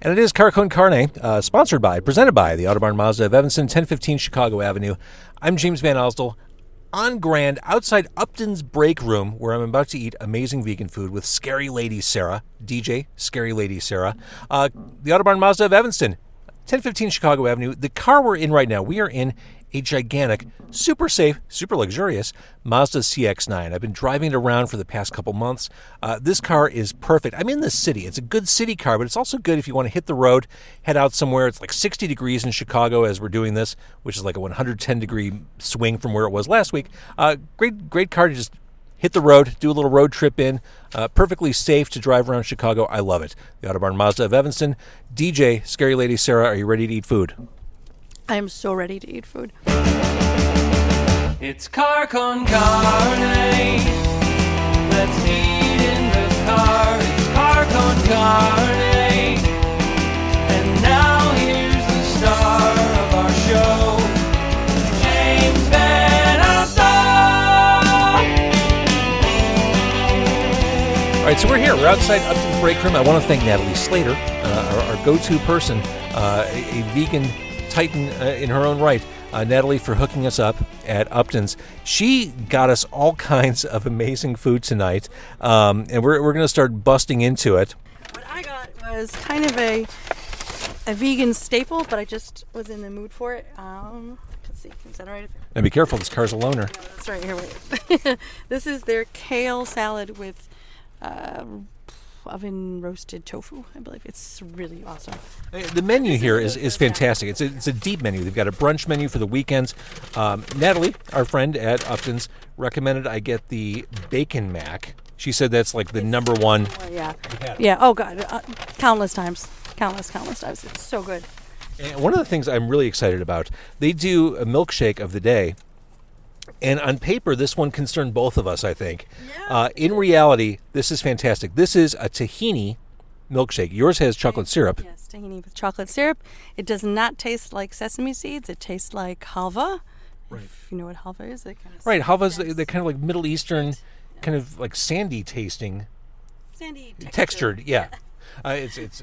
And it is Car Con Carne, presented by the Autobarn Mazda of Evanston, 1015 Chicago Avenue. I'm James Van Osdell, on Grand, outside Upton's Breakroom, where I'm about to eat amazing vegan food with Scary Lady Sarah, DJ Scary Lady Sarah. The Autobarn Mazda of Evanston, 1015 Chicago Avenue. The car we're in right now, we are in a gigantic, super safe, super luxurious Mazda CX-9. I've been driving it around for the past couple months. This car is perfect. I'm in the city. It's a good city car, but it's also good if you want to hit the road, head out somewhere. It's like 60 degrees in Chicago as we're doing this, which is like a 110-degree swing from where it was last week. Great car to just hit the road, do a little road trip in. Perfectly safe to drive around Chicago. I love it. The Autobarn Mazda of Evanston. DJ, Scary Lady Sarah, are you ready to eat food? I am so ready to eat food. It's Car Con Carne. Let's eat in the car. It's Car Con Carne. And now here's the star of our show, James Van Osdell. All right, so we're here. We're outside Upton's Breakroom. I want to thank Natalie Slater, our go-to person, a vegan titan in her own right. Natalie, for hooking us up at Upton's. She got us all kinds of amazing food tonight, and we're going to start busting into it. What I got was kind of a vegan staple, but I just was in the mood for it. Let's see, is that right? Now be careful, this car's a loner. Yeah, that's right. Here, wait. This is their kale salad with oven roasted tofu. I believe it's really awesome. The menu here is fantastic. It's a deep menu. They've got a brunch menu for the weekends. Natalie, our friend at Upton's, recommended I get the bacon mac. She said that's like the number one. Yeah. Oh God, countless times. It's so good. And one of the things I'm really excited about, they do a milkshake of the day. And on paper, this one concerned both of us, I think. Yeah. In reality, this is fantastic. This is a tahini milkshake. Yours has chocolate syrup. Yes, tahini with chocolate syrup. It does not taste like sesame seeds. It tastes like halva. Right. If you know what halva is. Right, halva's the kind of like Middle Eastern, kind of like sandy tasting. Sandy textured, yeah. It's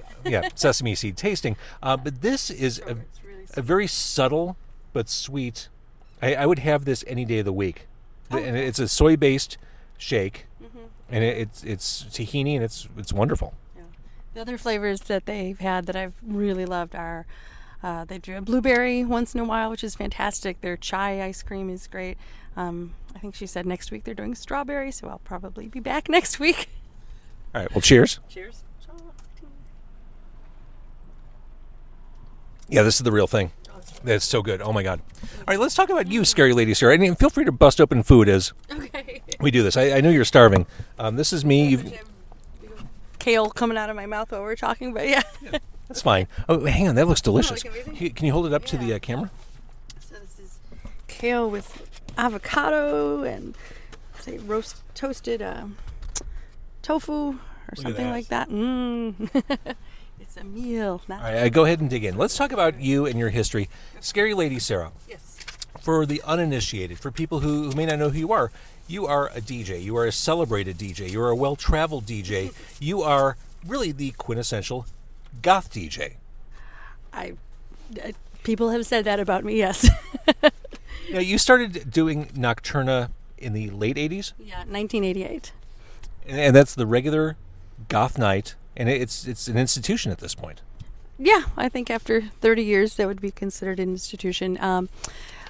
sesame seed tasting. But this is a very subtle but sweet. I would have this any day of the week. And it's a soy-based shake, and it's tahini, and it's wonderful. Yeah. The other flavors that they've had that I've really loved are they do a blueberry once in a while, which is fantastic. Their chai ice cream is great. I think she said next week they're doing strawberry, so I'll probably be back next week. All right, well, cheers. Cheers. Yeah, this is the real thing. That's so good. Oh, my God. All right, let's talk about you, Scary Lady Sarah. And feel free to bust open food as we do this. I know you're starving. This is me. Kale coming out of my mouth while we're talking, but yeah. That's fine. Oh, hang on. That looks delicious. Can you hold it up to the camera? So this is kale with avocado and, say, toasted tofu or something like that. It's a meal. All right, go ahead and dig in. Let's talk about you and your history. Scary Lady Sarah. Yes. For the uninitiated, for people who may not know who you are a DJ. You are a celebrated DJ. You are a well-traveled DJ. You are really the quintessential goth DJ. People have said that about me, yes. Now, you started doing Nocturna in the late 80s? Yeah, 1988. And that's the regular goth night. And it's an institution at this point. Yeah, I think after 30 years that would be considered an institution.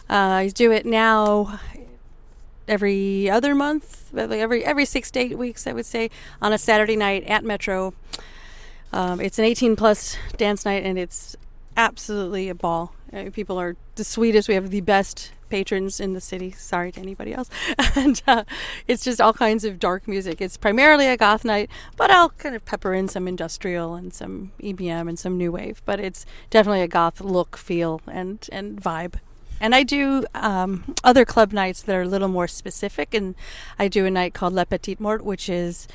I do it now every other month, every 6 to 8 weeks, I would say, on a Saturday night at Metro. It's an 18-plus dance night, and it's absolutely a ball. People are the sweetest. We have the best patrons in the city. Sorry to anybody else. And it's just all kinds of dark music. It's primarily a goth night, but I'll kind of pepper in some industrial and some EBM and some new wave. But it's definitely a goth look, feel, and vibe. And I do other club nights that are a little more specific. And I do a night called Le Petit Mort, which is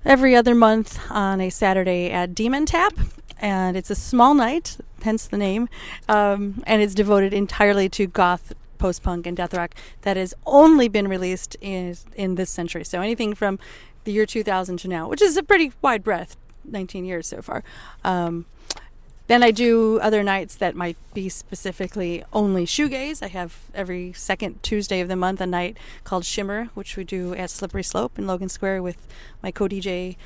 every other month on a Saturday at Demon Tap. And it's a small night, hence the name, and it's devoted entirely to goth, post-punk, and death rock that has only been released in this century. So anything from the year 2000 to now, which is a pretty wide breadth, 19 years so far. Then I do other nights that might be specifically only shoegaze. I have every second Tuesday of the month a night called Shimmer, which we do at Slippery Slope in Logan Square with my co-DJ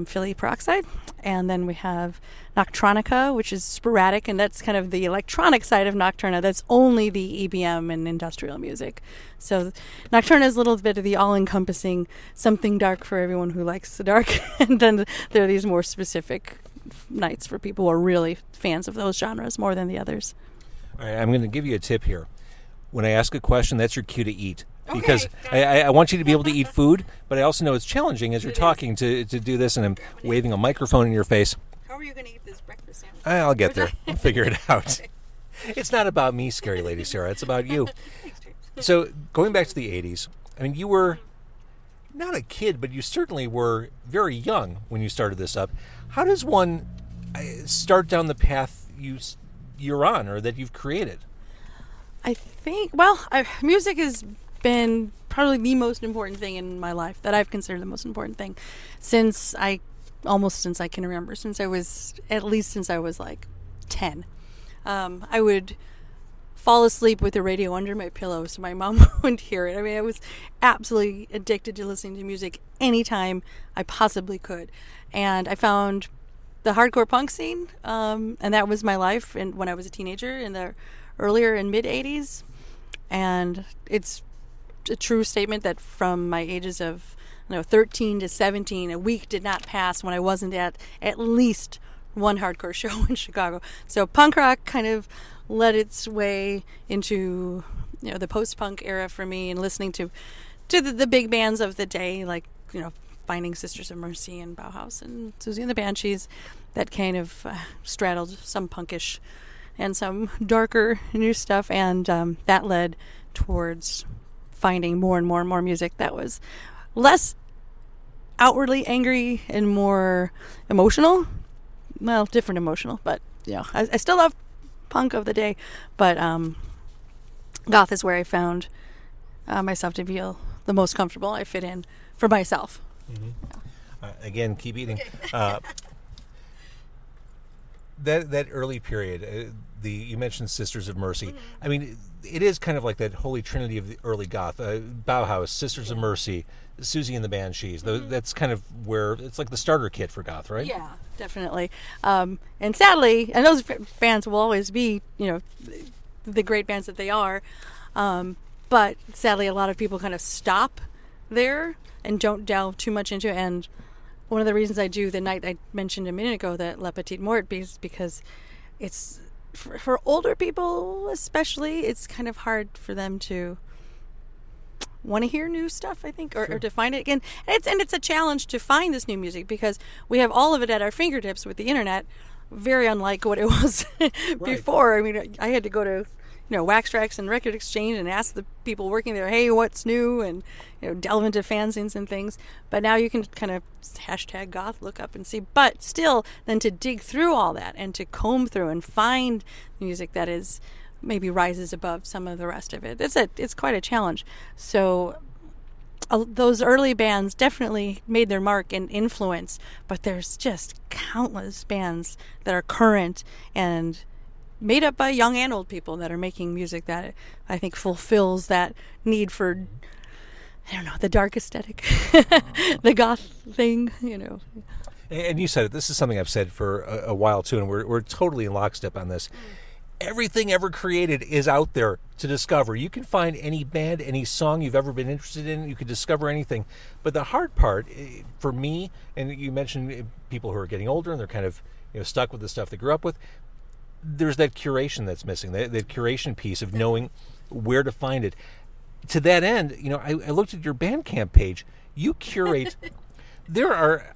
Philly Peroxide. And then we have Nocturna, which is sporadic, and that's kind of the electronic side of Nocturna. That's only the EBM and industrial music. So Nocturna is a little bit of the all-encompassing something dark for everyone who likes the dark. And then there are these more specific nights for people who are really fans of those genres more than the others. All right, I'm going to give you a tip here. When I ask a question, that's your cue to eat. Okay, Because I want you to be able to eat food, but I also know it's challenging as you're talking to do this, and I'm waving a microphone in your face. How are you going to eat this breakfast sandwich? I'll get there. I'll figure it out. It's not about me, Scary Lady Sarah. It's about you. So going back to the 80s, I mean, you were not a kid, but you certainly were very young when you started this up. How does one start down the path you're on or that you've created? I think, music has been probably the most important thing in my life that I've considered the most important thing since I can remember, since I was like 10. I would fall asleep with the radio under my pillow so my mom wouldn't hear it. I mean, I was absolutely addicted to listening to music anytime I possibly could. And I found the hardcore punk scene, and that was my life when I was a teenager in the earlier and mid 80s. And it's a true statement that from my ages of 13 to 17, a week did not pass when I wasn't at least one hardcore show in Chicago. So punk rock kind of led its way into the post-punk era for me, and listening to the big bands of the day, like finding Sisters of Mercy and Bauhaus and Susie and the Banshees, that kind of straddled some punkish and some darker new stuff, and that led towards finding more and more and more music that was less outwardly angry and more emotional. Well, different emotional, but I still love punk of the day, but goth is where I found myself to feel the most comfortable. I fit in for myself. Mm-hmm. Again, keep eating. That early period, you mentioned Sisters of Mercy. Mm-hmm. I mean, it is kind of like that holy trinity of the early goth. Bauhaus, Sisters of Mercy, Susie and the Banshees. Mm-hmm. That's kind of where it's like the starter kit for goth, right? Yeah, definitely. And sadly, and those bands will always be, the great bands that they are. But sadly, a lot of people kind of stop there and don't delve too much into it. And one of the reasons I do the night I mentioned a minute ago, that La Petite Mort, is because it's for older people especially, it's kind of hard for them to want to hear new stuff, I think, or to find it again. And it's a challenge to find this new music because we have all of it at our fingertips with the internet, very unlike what it was before. I mean, I had to go to Wax Tracks and Record Exchange and ask the people working there, hey, what's new, and delve into fanzines and things. But now you can kind of hashtag goth, look up and see. But still, then to dig through all that and to comb through and find music that is maybe rises above some of the rest of it, it's quite a challenge. So those early bands definitely made their mark and influence, but there's just countless bands that are current and made up by young and old people that are making music that I think fulfills that need for, the dark aesthetic, the goth thing, And you said it. This is something I've said for a while too, and we're totally in lockstep on this. Everything ever created is out there to discover. You can find any band, any song you've ever been interested in. You can discover anything. But the hard part for me, and you mentioned people who are getting older and they're kind of stuck with the stuff they grew up with, there's that curation that's missing, that curation piece of knowing where to find it. To that end, I looked at your Bandcamp page. You curate. There are,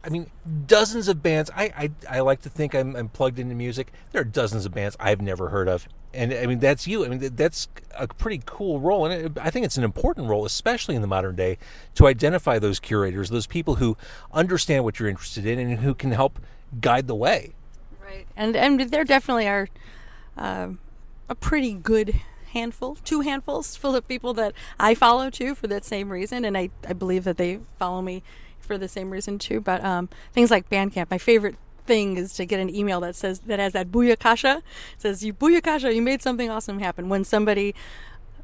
dozens of bands. I like to think I'm plugged into music. There are dozens of bands I've never heard of. And, that's you. That's a pretty cool role. And I think it's an important role, especially in the modern day, to identify those curators, those people who understand what you're interested in and who can help guide the way. Right. And there definitely are a pretty good handful, 2 handfuls full of people that I follow too for that same reason. And I believe that they follow me for the same reason too. But things like Bandcamp, my favorite thing is to get an email that has that booyakasha. It says, you booyakasha, you made something awesome happen. When somebody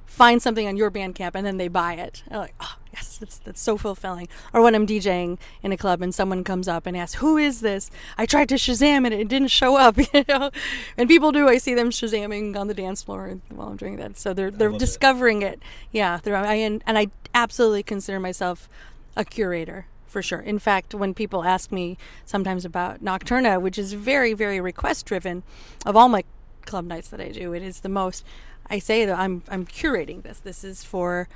finds something on your Bandcamp and then they buy it. I'm like, oh, yes, that's so fulfilling. Or when I'm DJing in a club and someone comes up and asks, who is this? I tried to Shazam and it didn't show up, you know. And people do. I see them Shazamming on the dance floor while I'm doing that. So they're discovering it. Yeah, and I absolutely consider myself a curator. For sure. In fact, when people ask me sometimes about Nocturna, which is very, very request-driven, of all my club nights that I do, it is the most. I say that I'm curating this. This is for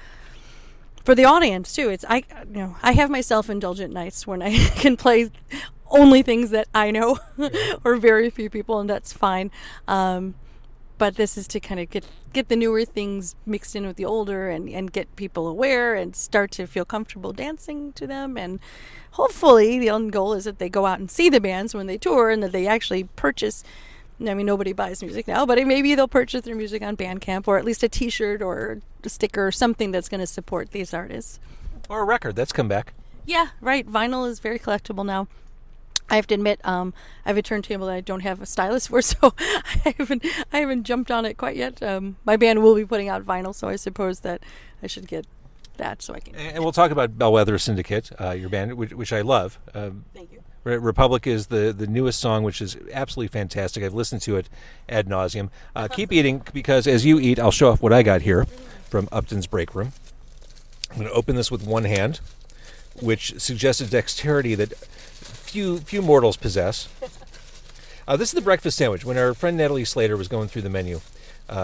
the audience too. I have my self-indulgent nights when I can play only things that I know, or very few people, and that's fine. But this is to kind of get the newer things mixed in with the older and get people aware and start to feel comfortable dancing to them. And hopefully the end goal is that they go out and see the bands when they tour and that they actually purchase. I mean, nobody buys music now, but maybe they'll purchase their music on Bandcamp, or at least a T-shirt or a sticker or something that's going to support these artists. Or a record. That's come back. Yeah, right. Vinyl is very collectible now. I have to admit, I have a turntable that I don't have a stylus for, so I haven't jumped on it quite yet. My band will be putting out vinyl, so I suppose that I should get that so I can. And we'll talk about Bellwether Syndicate, your band, which I love. Thank you. Republic is the newest song, which is absolutely fantastic. I've listened to it ad nauseum. Keep eating, because as you eat, I'll show off what I got here from Upton's Breakroom. I'm going to open this with one hand, which suggests a dexterity that few mortals possess. This is the breakfast sandwich. When our friend Natalie Slater was going through the menu,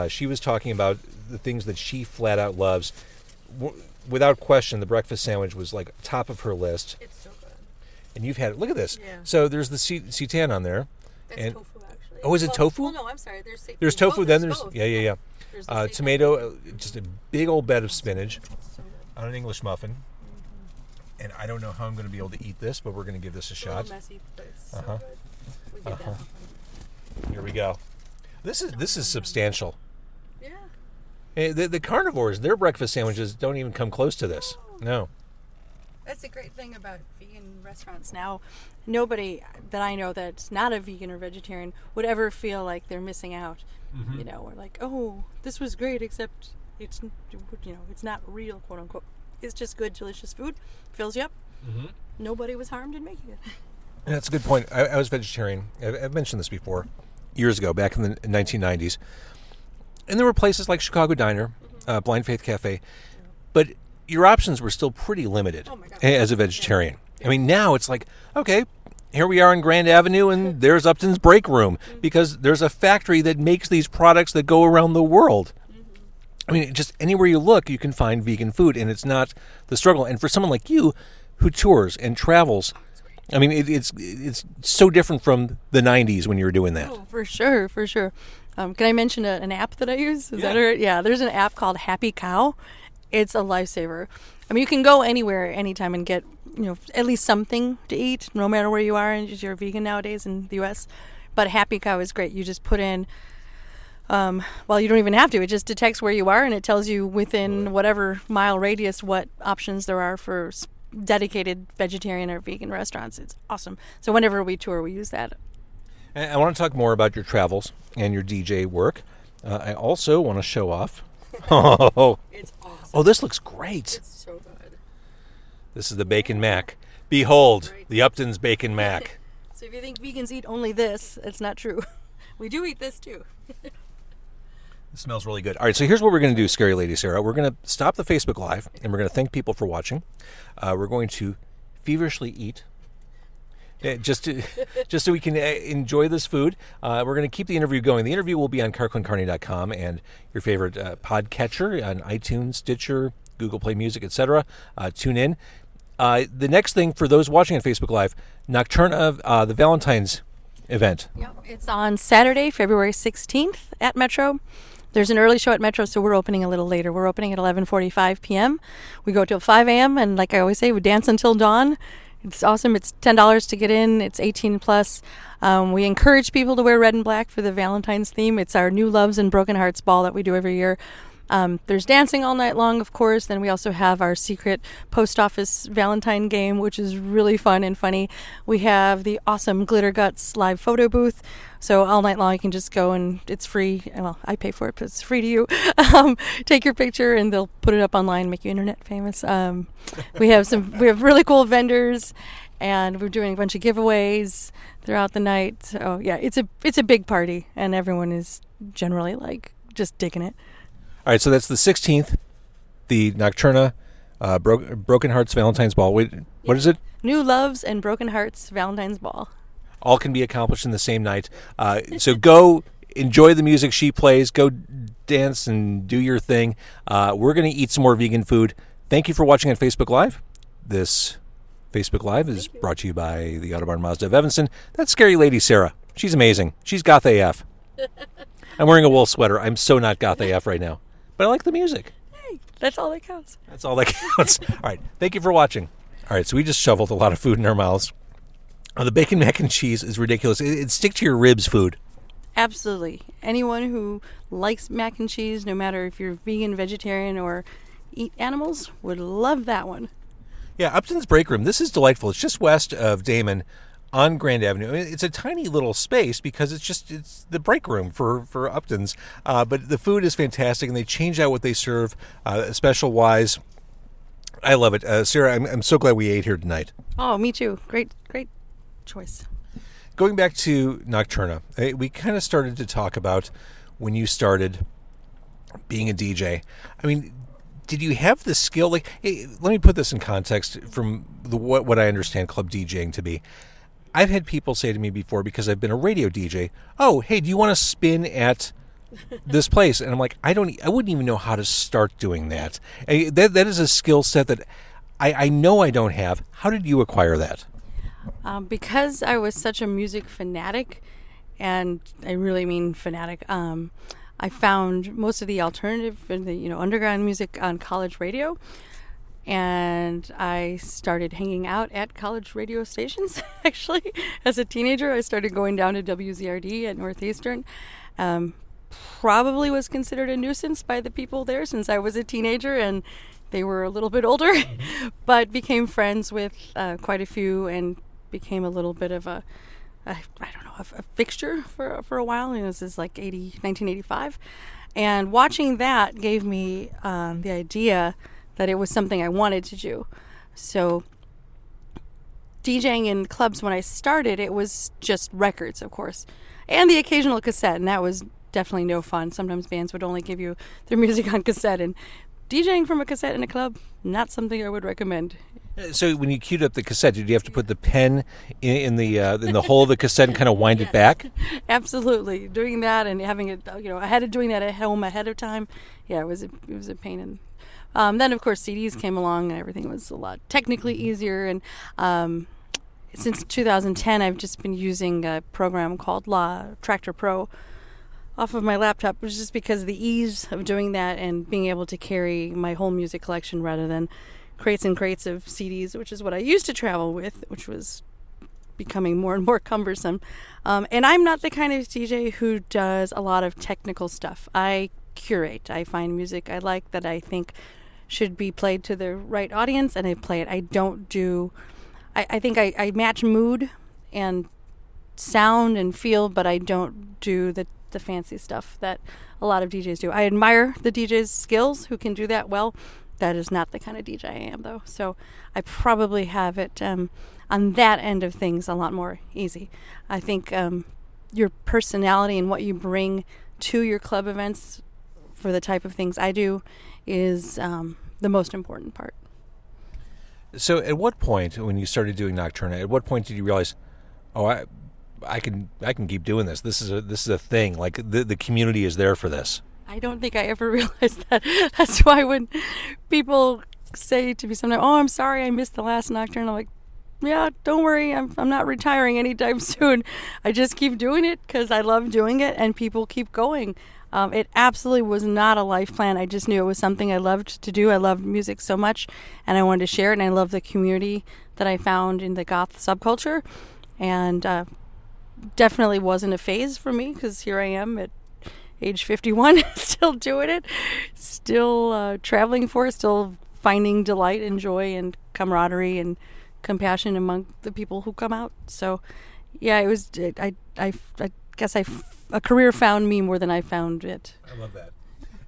she was talking about the things that she flat out loves. Without question, the breakfast sandwich was like top of her list. It's so good. And you've had it. Look at this. Yeah. So there's the seitan on there. That's tofu, actually. Oh, is it tofu? Well, no, I'm sorry. There's tofu. Then there's both. Yeah. There's tomato, just a big old bed of spinach on an English muffin. And I don't know how I'm going to be able to eat this, but we're going to give this a shot. A little messy, but it's so good. We get that. Here we go. This is substantial. Yeah. The carnivores, their breakfast sandwiches don't even come close to this. No. That's the great thing about vegan restaurants now. Nobody that I know that's not a vegan or vegetarian would ever feel like they're missing out. Mm-hmm. You know, or like, oh, this was great, except it's not real, quote unquote. It's just good, delicious food. Fills you up. Mm-hmm. Nobody was harmed in making it. That's a good point. I was vegetarian. I've mentioned this before, years ago, back in the 1990s. And there were places like Chicago Diner, Blind Faith Cafe, but your options were still pretty limited as a vegetarian. I mean, now it's like, okay, here we are on Grand Avenue, and there's Upton's Breakroom, because there's a factory that makes these products that go around the world. I mean, just anywhere you look, you can find vegan food, and it's not the struggle. And for someone like you, who tours and travels, I mean, it's so different from the 90s when you were doing that. Oh, for sure. Can I mention an app that I use? Is that right? Yeah, there's an app called Happy Cow. It's a lifesaver. I mean, you can go anywhere, anytime, and get at least something to eat, no matter where you are. And you're vegan nowadays in the U.S. But Happy Cow is great. You just put in. Well, you don't even have to. It just detects where you are, and it tells you within whatever mile radius what options there are for dedicated vegetarian or vegan restaurants. It's awesome. So whenever we tour, we use that. I want to talk more about your travels and your DJ work. I also want to show off. Oh, it's awesome. Oh, this looks great. It's so good. This is the Bacon Mac. Behold, the Upton's Bacon Mac. So if you think vegans eat only this, it's not true. We do eat this too. It smells really good. All right, so here's what we're going to do, Scary Lady Sarah. We're going to stop the Facebook Live, and we're going to thank people for watching. We're going to feverishly eat, just so we can enjoy this food. We're going to keep the interview going. The interview will be on carconcarney.com and your favorite podcatcher on iTunes, Stitcher, Google Play Music, etc. Tune in. The next thing for those watching on Facebook Live, Nocturna, the Valentine's event. Yep, it's on Saturday, February 16th at Metro. There's an early show at Metro, so we're opening a little later. We're opening at 11:45 p.m. We go till 5 a.m., and like I always say, we dance until dawn. It's awesome. It's $10 to get in. It's 18 plus. We encourage people to wear red and black for the Valentine's theme. It's our New Loves and Broken Hearts ball that we do every year. There's dancing all night long, of course. Then we also have our secret post office Valentine game, which is really fun and funny. We have the awesome Glitter Guts live photo booth. So all night long you can just go and it's free. Well, I pay for it, but it's free to you. Take your picture and they'll put it up online, make you internet famous. We have really cool vendors, and we're doing a bunch of giveaways throughout the night. So yeah, it's a big party, and everyone is generally like just digging it. All right, so that's the 16th, the Nocturna Broken Hearts Valentine's Ball. Wait, what is it? New Loves and Broken Hearts Valentine's Ball. All can be accomplished in the same night. So go enjoy the music she plays. Go dance and do your thing. We're going to eat some more vegan food. Thank you for watching on Facebook Live. This Facebook Live is brought to you by the Autobarn Mazda of Evanston. That's scary lady Sarah. She's amazing. She's Goth AF. I'm wearing a wool sweater. I'm so not Goth AF right now. But I like the music. Hey, that's all that counts. That's all that counts. All right. Thank you for watching. All right. So we just shoveled a lot of food in our mouths. The bacon mac and cheese is ridiculous. It stick to your ribs food. Absolutely. Anyone who likes mac and cheese, no matter if you're vegan, vegetarian, or eat animals, would love that one. Yeah, Upton's Breakroom. This is delightful. It's just west of Damon on Grand Avenue. It's a tiny little space because it's the break room for Upton's. But the food is fantastic, and they change out what they serve special wise. I love it. Sarah, I'm so glad we ate here tonight. Oh, me too. Great choice. Going back to Nocturna, we kind of started to talk about when you started being a DJ. I mean, did you have the skill? Like, let me put this in context from what I understand club DJing to be. I've had people say to me before, because I've been a radio DJ, "Oh, hey, do you want to spin at this place?" And I'm like, I wouldn't even know how to start doing that. That is a skill set that I know I don't have. How did you acquire that? Because I was such a music fanatic, and I really mean fanatic, I found most of the alternative and the underground music on college radio. And I started hanging out at college radio stations, actually. As a teenager, I started going down to WZRD at Northeastern. Probably was considered a nuisance by the people there since I was a teenager and they were a little bit older, but became friends with quite a few and became a little bit of a fixture for a while. This is like 1985. And watching that gave me the idea that it was something I wanted to do. So DJing in clubs when I started, it was just records, of course, and the occasional cassette, and that was definitely no fun. Sometimes bands would only give you their music on cassette, and DJing from a cassette in a club, not something I would recommend. So when you queued up the cassette, did you have to put the pen in the hole of the cassette and kind of wind it back? Absolutely. Doing that and having it, I had to doing that at home ahead of time. Yeah, it was a pain in. Then, of course, CDs came along and everything was a lot technically easier. And since 2010, I've just been using a program called Tractor Pro off of my laptop, which is just because of the ease of doing that and being able to carry my whole music collection rather than crates and crates of CDs, which is what I used to travel with, which was becoming more and more cumbersome. And I'm not the kind of DJ who does a lot of technical stuff. I curate. I find music I like that I think should be played to the right audience, and I play it. I don't do... I think I match mood and sound and feel, but I don't do the fancy stuff that a lot of DJs do. I admire the DJ's skills who can do that well. That is not the kind of DJ I am, though. So I probably have it on that end of things a lot more easy. I think your personality and what you bring to your club events for the type of things I do is the most important part. So at what point, when you started doing Nocturna, at what point did you realize, oh, I can keep doing this. This is a thing. Like the community is there for this. I don't think I ever realized that. That's why when people say to me sometimes, "Oh, I'm sorry, I missed the last Nocturne," I'm like, "Yeah, don't worry. I'm not retiring anytime soon. I just keep doing it because I love doing it, and people keep going." It absolutely was not a life plan. I just knew it was something I loved to do. I loved music so much, and I wanted to share it, and I love the community that I found in the goth subculture. And definitely wasn't a phase for me because here I am at age 51, still doing it, still traveling for it, still finding delight and joy and camaraderie and compassion among the people who come out. So, yeah, it was. I guess a career found me more than I found it. I love that.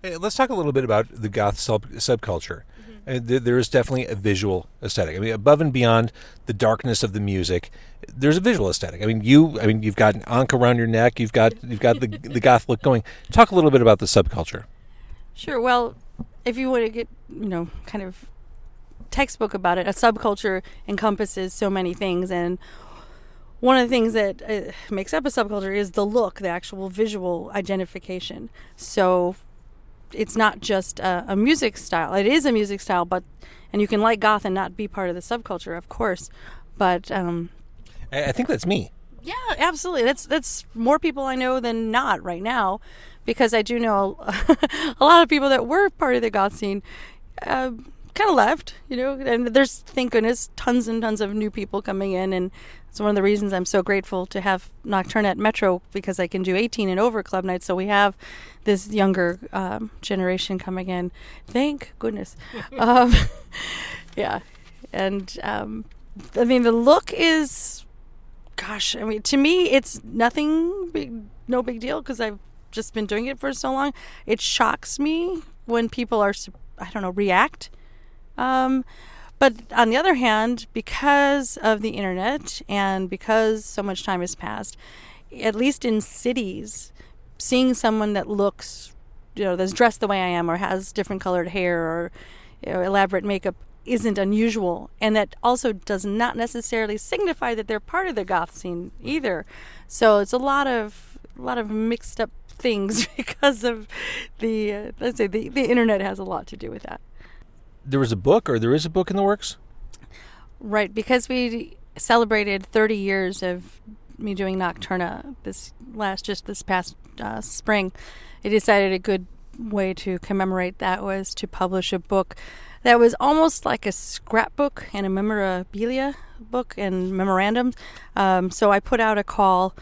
Hey, let's talk a little bit about the goth subculture. I mean, there is definitely a visual aesthetic. I mean, above and beyond the darkness of the music, there's a visual aesthetic. I mean, you've got an ankh around your neck. You've got the goth look going. Talk a little bit about the subculture. Sure. Well, if you want to get kind of textbook about it, a subculture encompasses so many things, and one of the things that makes up a subculture is the look, the actual visual identification. So it's not just a music style. It is a music style, and you can like goth and not be part of the subculture, of course. But I think that's me. Yeah, absolutely. That's more people I know than not right now, because I do know a lot of people that were part of the goth scene kind of left, and there's, thank goodness, tons and tons of new people coming in, and it's one of the reasons I'm so grateful to have Nocturna at Metro, because I can do 18 and over club nights, so we have this younger generation coming in. Thank goodness. Yeah. And I mean, the look is, gosh, I mean, to me, it's no big deal, because I've just been doing it for so long. It shocks me when people react. But on the other hand, because of the internet and because so much time has passed, at least in cities, seeing someone that looks, that's dressed the way I am, or has different colored hair, or elaborate makeup, isn't unusual, and that also does not necessarily signify that they're part of the goth scene either. So it's a lot of mixed up things because of the internet has a lot to do with that. There is a book in the works? Right, because we celebrated 30 years of me doing Nocturna this past spring. I decided a good way to commemorate that was to publish a book that was almost like a scrapbook and a memorabilia book and memorandums. So I put out a call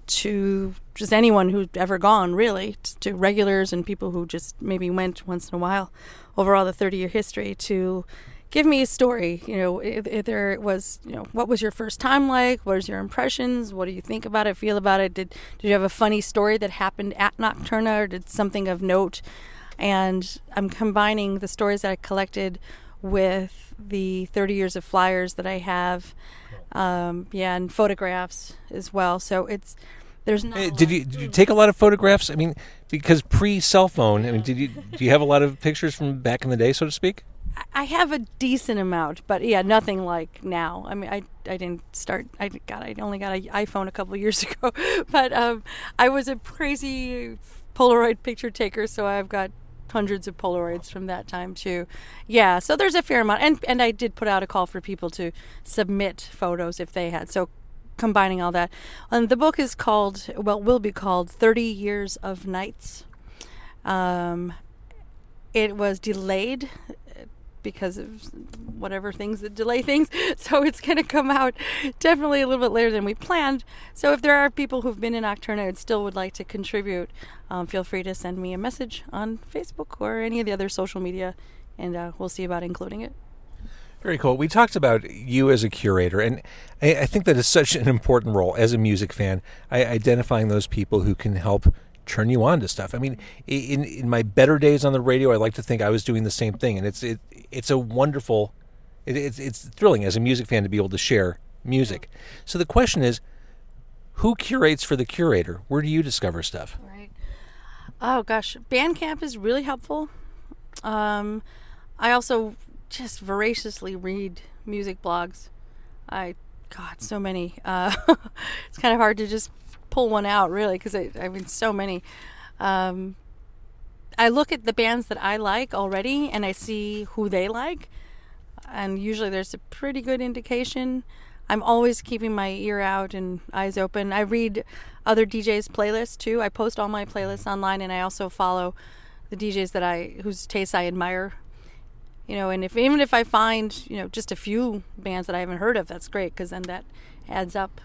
to just anyone who's ever gone, really, to regulars and people who just maybe went once in a while over all the 30-year history, to give me a story. Either it was, what was your first time like? What was your impressions? What do you think about it, feel about it? Did you have a funny story that happened at Nocturna, or did something of note? And I'm combining the stories that I collected with the 30 years of flyers that I have, and photographs as well. So there's not. Did you take a lot of photographs? I mean, because pre-cell phone, I mean, do you have a lot of pictures from back in the day, so to speak? I have a decent amount, but yeah, nothing like now. I mean, I didn't start. I only got an iPhone a couple of years ago, but I was a crazy Polaroid picture taker, so I've got hundreds of Polaroids from that time too. Yeah, so there's a fair amount, and I did put out a call for people to submit photos if they had. So combining all that, and the book is will be called 30 Years of Nights. It was delayed because of whatever things that delay things, so it's going to come out definitely a little bit later than we planned. So if there are people who've been in Nocturna and still would like to contribute, feel free to send me a message on Facebook or any of the other social media, and we'll see about including it. Very cool. We talked about you as a curator, and I think that is such an important role as a music fan, identifying those people who can help turn you on to stuff. I mean, in my better days on the radio, I like to think I was doing the same thing, and it's a wonderful, it's thrilling as a music fan to be able to share music. So the question is, who curates for the curator? Where do you discover stuff? Right. Oh gosh, Bandcamp is really helpful. I also just voraciously read music blogs. So many. It's kind of hard to just pull one out, really, because so many. I look at the bands that I like already, and I see who they like, and usually there's a pretty good indication. I'm always keeping my ear out and eyes open. I read other DJs' playlists too. I post all my playlists online, and I also follow the DJs whose tastes I admire. And even if I find just a few bands that I haven't heard of, that's great, because then that adds up.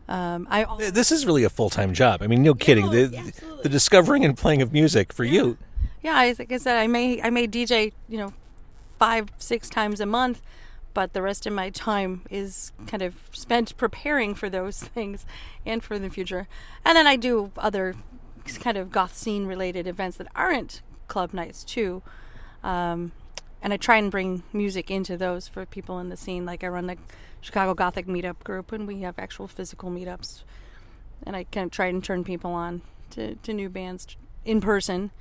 This is really a full-time job. I mean, no kidding. Absolutely. the discovering and playing of music for you. Yeah, like I said, I may DJ, 5-6 times a month, but the rest of my time is kind of spent preparing for those things and for the future. And then I do other kind of goth scene related events that aren't club nights too. And I try and bring music into those for people in the scene. Like I run the Chicago Gothic meetup group, and we have actual physical meetups. And I kind of try and turn people on to new bands in person.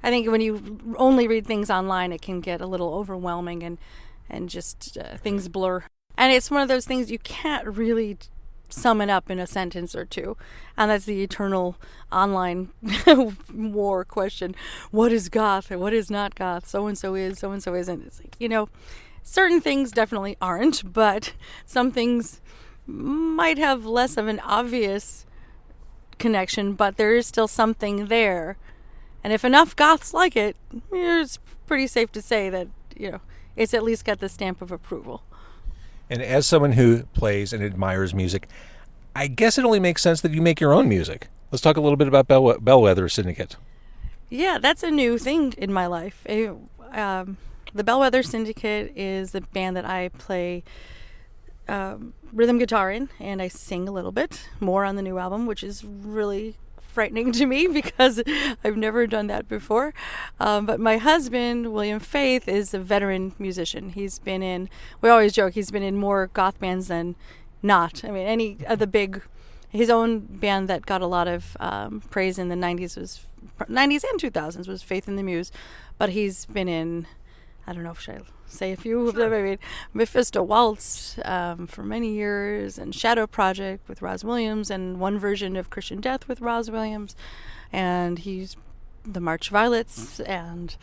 I think when you only read things online, it can get a little overwhelming and just things blur. And it's one of those things you can't really sum it up in a sentence or two. And that's the eternal online war question. What is goth and what is not goth? So-and-so is, so-and-so isn't. It's like, certain things definitely aren't, but some things might have less of an obvious connection, but there is still something there. And if enough goths like it, it's pretty safe to say that, it's at least got the stamp of approval. And as someone who plays and admires music, I guess it only makes sense that you make your own music. Let's talk a little bit about Bellwether Syndicate. Yeah, that's a new thing in my life. The Bellwether Syndicate is the band that I play rhythm guitar in, and I sing a little bit more on the new album, which is really frightening to me because I've never done that before. But my husband, William Faith, is a veteran musician. We always joke, he's been in more goth bands than not. I mean, any of the big, his own band that got a lot of praise in the 90s and 2000s was Faith and the Muse. But he's been in, I don't know if I should say a few of them. I mean, Mephisto Waltz for many years, and Shadow Project with Roz Williams, and one version of Christian Death with Roz Williams, and he's the March Violets, and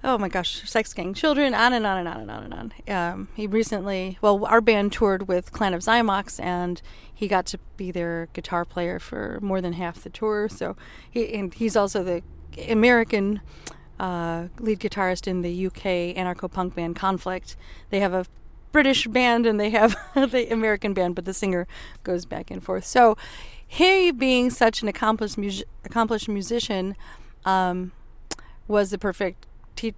oh my gosh, Sex Gang Children, on and on and on and on and on. He recently, our band toured with Clan of Zymox, and he got to be their guitar player for more than half the tour. So he's also the American lead guitarist in the UK anarcho-punk band Conflict. They have a British band and they have the American band, but the singer goes back and forth. So he, being such an accomplished musician, was the perfect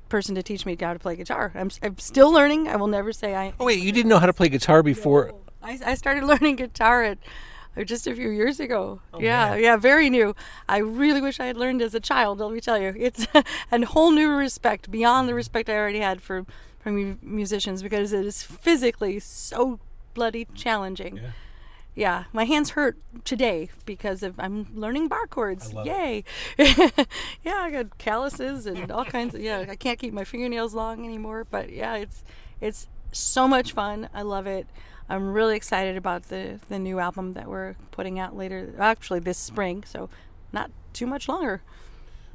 person to teach me how to play guitar. I'm still learning. I will never say I... Oh, wait, you didn't know how to play guitar before? No. I started learning guitar at just a few years ago. Oh, yeah, very new. I really wish I had learned as a child, let me tell you. It's a whole new respect, beyond the respect I already had for musicians, because it is physically so bloody challenging. Yeah, my hands hurt today because I'm learning bar chords. Yay. Yeah, I got calluses and all kinds of, I can't keep my fingernails long anymore, but yeah, it's so much fun. I love it. I'm really excited about the new album that we're putting out actually this spring, so not too much longer.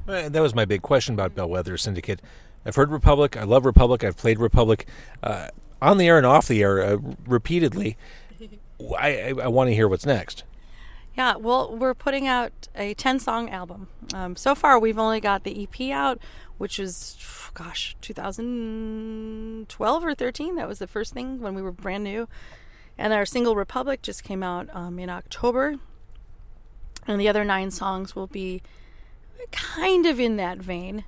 That was my big question about Bellwether Syndicate. I've heard Republic. I love Republic. I've played Republic on the air and off the air repeatedly. I want to hear what's next. Yeah, well, we're putting out a 10-song album. So far, we've only got the EP out, which was, 2012 or 13. That was the first thing when we were brand new. And our single Republic just came out in October. And the other 9 songs will be kind of in that vein.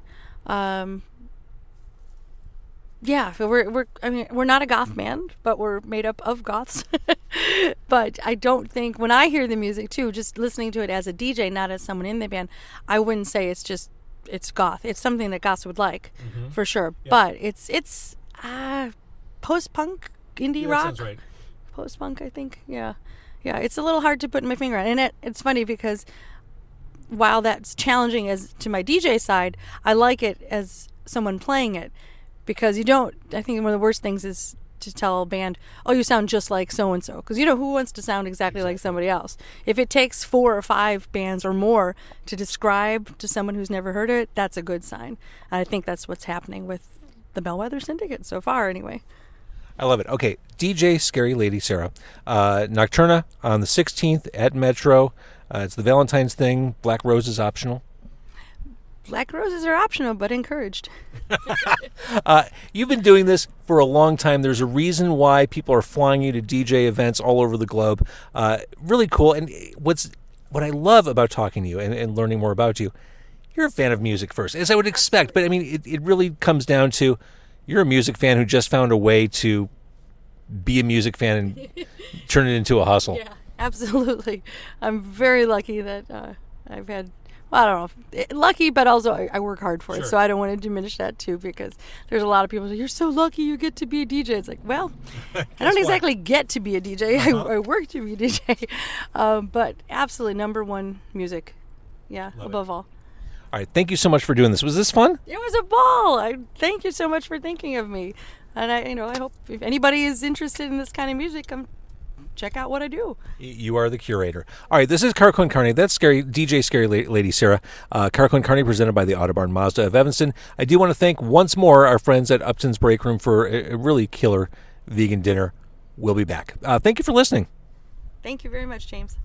Yeah, we're not a goth band, but we're made up of goths. But I don't think, when I hear the music too, just listening to it as a DJ, not as someone in the band, I wouldn't say it's goth. It's something that goths would like, for sure. Yep. But it's post-punk, indie rock. Sounds right. Post-punk, I think. Yeah. It's a little hard to put my finger on, and it's funny because while that's challenging as to my DJ side, I like it as someone playing it, because I think one of the worst things is to tell a band, oh, you sound just like so-and-so, because who wants to sound exactly like somebody else? If it takes 4 or 5 bands or more to describe to someone who's never heard it, that's a good sign. And I think that's what's happening with the Bellwether Syndicate so far, anyway. I love it. Okay, DJ Scary Lady Sarah. Nocturna on the 16th at Metro. It's the Valentine's thing. Black Roses optional. Black roses are optional, but encouraged. You've been doing this for a long time. There's a reason why people are flying you to DJ events all over the globe. Really cool. And what's what I love about talking to you and learning more about you, you're a fan of music first, as I would expect. But I mean, it really comes down to you're a music fan who just found a way to be a music fan and turn it into a hustle. Yeah, absolutely. I'm very lucky that I've had, well, I don't know, lucky, but also I work hard for it. So I don't want to diminish that too, because there's a lot of people who say, you're so lucky you get to be a DJ. It's like, well, I don't exactly get to be a DJ. I work to be a DJ. But absolutely, number one, music. Yeah, Love above all. All right, thank you so much for doing this. Was this fun? It was a ball. I thank you so much for thinking of me. And I hope if anybody is interested in this kind of music, come check out what I do. You are the curator. All right, this is Car Con Carne. That's DJ Scary Lady Sarah. Car Con Carne presented by the Autobarn Mazda of Evanston. I do want to thank once more our friends at Upton's Breakroom for a really killer vegan dinner. We'll be back. Thank you for listening. Thank you very much, James.